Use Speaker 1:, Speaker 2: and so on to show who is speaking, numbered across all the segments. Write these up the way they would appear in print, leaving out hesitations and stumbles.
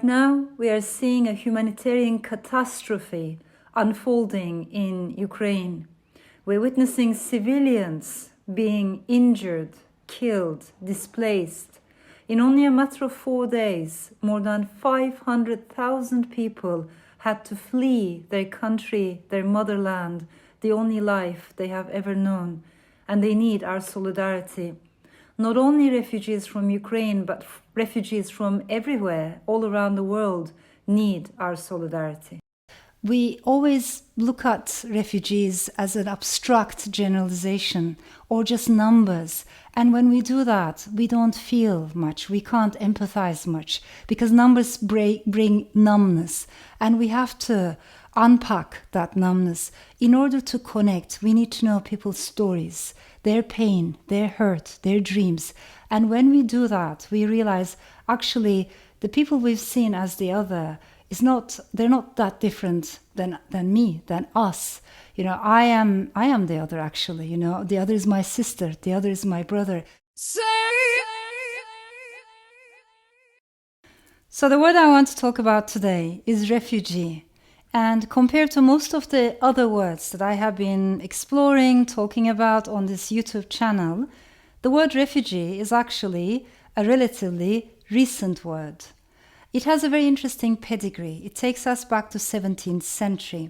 Speaker 1: Now we are seeing a humanitarian catastrophe unfolding in Ukraine. We're witnessing civilians being injured, killed, displaced. In only a matter of 4 days, more than 500,000 people had to flee their country, their motherland, the only life they have ever known, and they need our solidarity. Not only refugees from Ukraine, but refugees from everywhere, all around the world, need our solidarity. We always look at refugees as an abstract generalization or just numbers. And when we do that, we don't feel much. We can't empathize much because numbers bring numbness. And we have to unpack that numbness. In order to connect, we need to know people's stories, their pain, their hurt, their dreams. And when we do that, we realize actually the people we've seen as the other they're not that different than me, than us. You know, I am the other actually, you know, the other is my sister, the other is my brother. So the word I want to talk about today is refugee. And compared to most of the other words that I have been exploring, talking about on this YouTube channel, the word refugee is actually a relatively recent word. It has a very interesting pedigree. It takes us back to 17th century.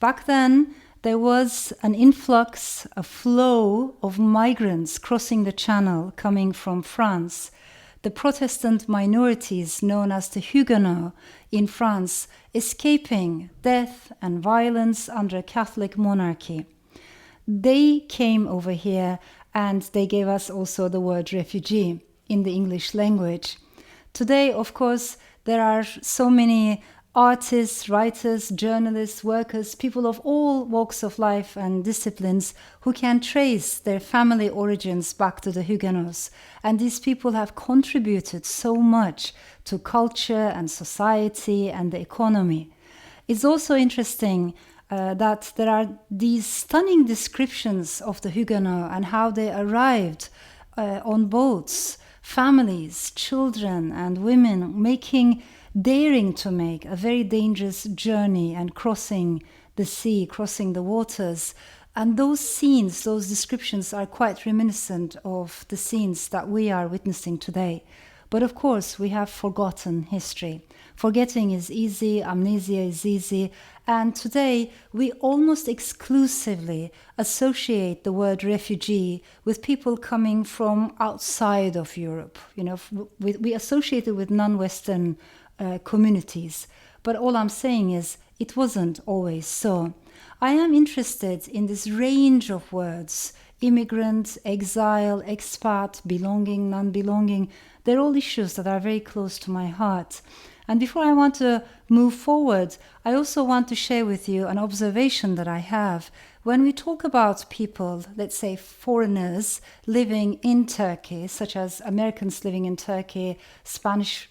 Speaker 1: Back then, there was an influx, a flow of migrants crossing the channel coming from France. The Protestant minorities known as the Huguenots in France, escaping death and violence under a Catholic monarchy. They came over here and they gave us also the word refugee in the English language. Today, of course, there are so many artists, writers, journalists, workers, people of all walks of life and disciplines who can trace their family origins back to the Huguenots. And these people have contributed so much to culture and society and the economy. It's also interesting that there are these stunning descriptions of the Huguenots and how they arrived on boats, families, children and women daring to make a very dangerous journey and crossing the sea, crossing the waters. And those scenes, those descriptions are quite reminiscent of the scenes that we are witnessing today. But of course, we have forgotten history. Forgetting is easy, amnesia is easy, and today we almost exclusively associate the word refugee with people coming from outside of Europe. You know, we associate it with non-Western communities. But all I'm saying is it wasn't always so. I am interested in this range of words: immigrant, exile, expat, belonging, non-belonging. They're all issues that are very close to my heart. And before I want to move forward, I also want to share with you an observation that I have. When we talk about people, let's say foreigners living in Turkey, such as Americans living in Turkey, Spanish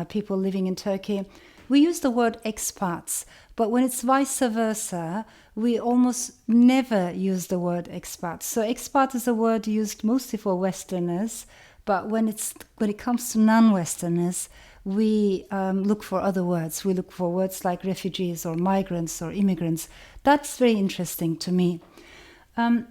Speaker 1: people living in Turkey, we use the word expats. But when it's vice versa, we almost never use the word expat. So expat is a word used mostly for Westerners, but when it comes to non-Westerners, we look for other words. We look for words like refugees or migrants or immigrants. That's very interesting to me.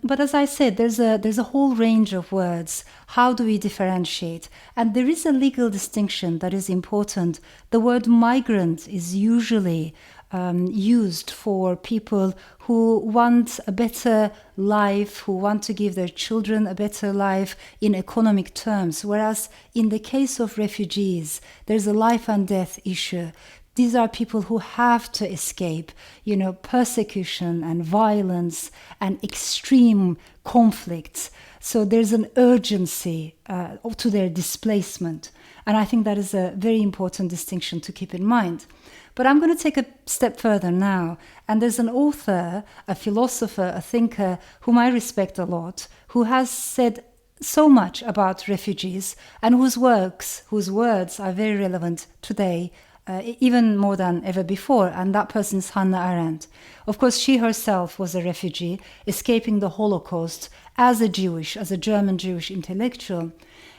Speaker 1: But as I said, there's a whole range of words. How do we differentiate? And there is a legal distinction that is important. The word migrant is usually used for people who want a better life, who want to give their children a better life in economic terms. Whereas in the case of refugees, there's a life and death issue. These are people who have to escape, you know, persecution and violence and extreme conflicts. So there's an urgency to their displacement. And I think that is a very important distinction to keep in mind. But I'm going to take a step further now. And there's an author, a philosopher, a thinker, whom I respect a lot, who has said so much about refugees and whose words are very relevant today, even more than ever before, and that person is Hannah Arendt. Of course, she herself was a refugee, escaping the Holocaust as a German Jewish intellectual.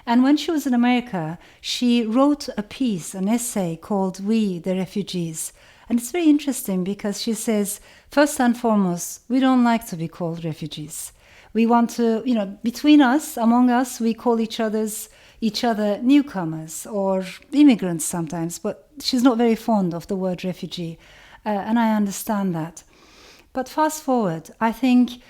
Speaker 1: And when she was in America, she wrote a piece, an essay called We, the Refugees. And it's very interesting because she says, first and foremost, we don't like to be called refugees. We want to, between us, among us, we call each other newcomers or immigrants sometimes, but she's not very fond of the word refugee, and I understand that. But fast forward, I think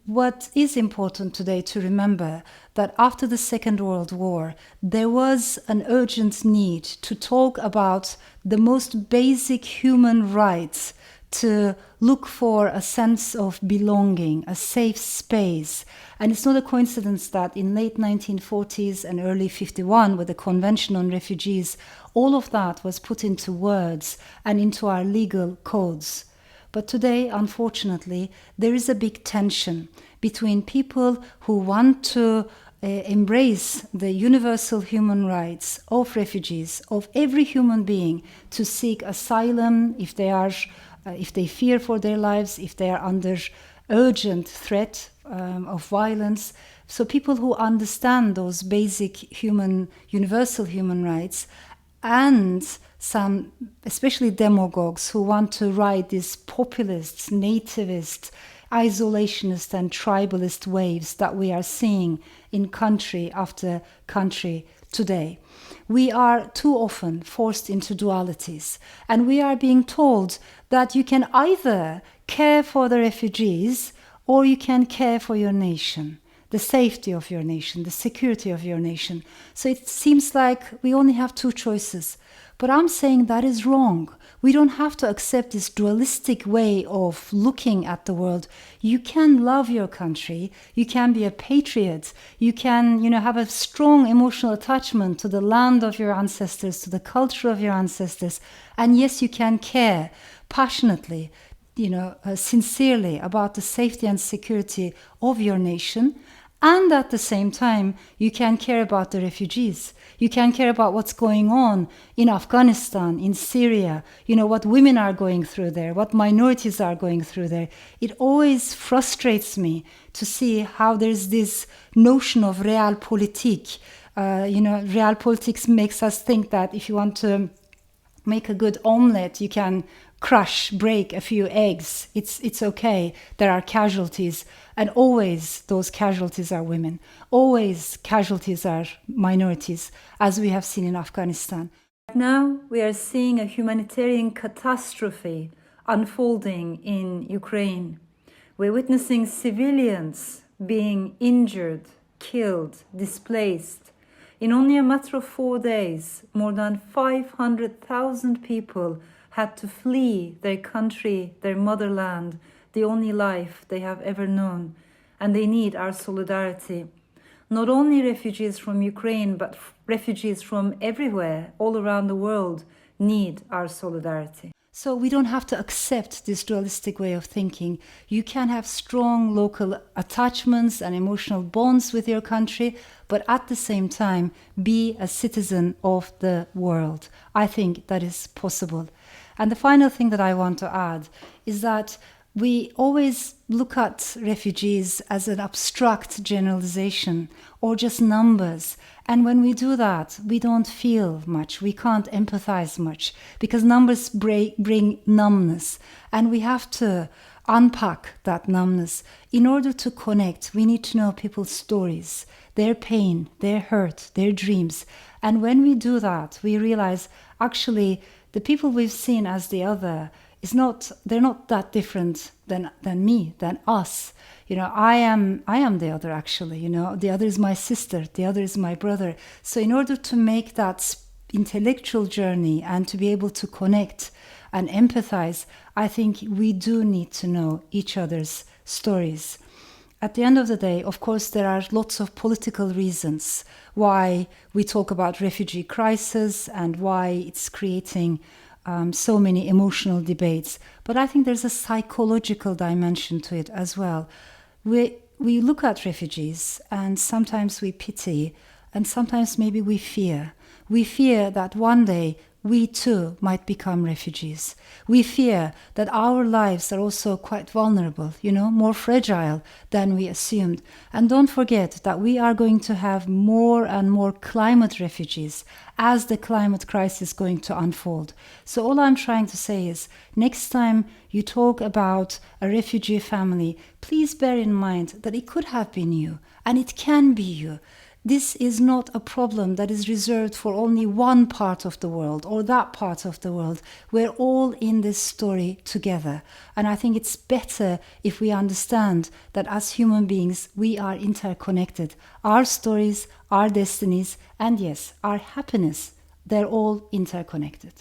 Speaker 1: what is important today to remember that after the Second World War, there was an urgent need to talk about the most basic human rights, to look for a sense of belonging, a safe space. And it's not a coincidence that in late 1940s and early 51, with the Convention on Refugees, all of that was put into words and into our legal codes. But today, unfortunately, there is a big tension between people who want to embrace the universal human rights of refugees, of every human being, to seek asylum if they fear for their lives, if they are under urgent threat of violence. So people who understand those basic universal human rights, and some, especially demagogues, who want to ride these populist, nativist, isolationist and tribalist waves that we are seeing in country after country today. We are too often forced into dualities, and we are being told that you can either care for the refugees or you can care for your nation, the safety of your nation, the security of your nation. So it seems like we only have two choices. But I'm saying that is wrong. We don't have to accept this dualistic way of looking at the world. You can love your country. You can be a patriot. You can, have a strong emotional attachment to the land of your ancestors, to the culture of your ancestors. And yes, you can care passionately, sincerely about the safety and security of your nation. And at the same time, you can care about the refugees. You can care about what's going on in Afghanistan, in Syria, what women are going through there, what minorities are going through there. It always frustrates me to see how there's this notion of realpolitik. Realpolitik makes us think that if you want to make a good omelette, you can break a few eggs. It's okay. There are casualties. And always those casualties are women. Always casualties are minorities, as we have seen in Afghanistan. Now we are seeing a humanitarian catastrophe unfolding in Ukraine. We're witnessing civilians being injured, killed, displaced. In only a matter of 4 days, more than 500,000 people had to flee their country, their motherland, the only life they have ever known, and they need our solidarity. Not only refugees from Ukraine, but refugees from everywhere, all around the world, need our solidarity. So we don't have to accept this dualistic way of thinking. You can have strong local attachments and emotional bonds with your country, but at the same time, be a citizen of the world. I think that is possible. And the final thing that I want to add is that we always look at refugees as an abstract generalization or just numbers. And when we do that, we don't feel much. We can't empathize much because numbers bring numbness. And we have to unpack that numbness. In order to connect, we need to know people's stories, their pain, their hurt, their dreams. And when we do that, we realize actually the people we've seen as the other they're not that different than me, than us. I am the other actually, the other is my sister, the other is my brother. So in order to make that intellectual journey and to be able to connect and empathize, I think we do need to know each other's stories. At the end of the day, of course, there are lots of political reasons why we talk about refugee crisis and why it's creating so many emotional debates. But I think there's a psychological dimension to it as well. We look at refugees and sometimes we pity and sometimes maybe we fear. We fear that one day we too might become refugees. We fear that our lives are also quite vulnerable, more fragile than we assumed. And don't forget that we are going to have more and more climate refugees as the climate crisis is going to unfold. So all I'm trying to say is, next time you talk about a refugee family, please bear in mind that it could have been you, and it can be you. This is not a problem that is reserved for only one part of the world or that part of the world. We're all in this story together. And I think it's better if we understand that as human beings, we are interconnected. Our stories, our destinies, and yes, our happiness, they're all interconnected.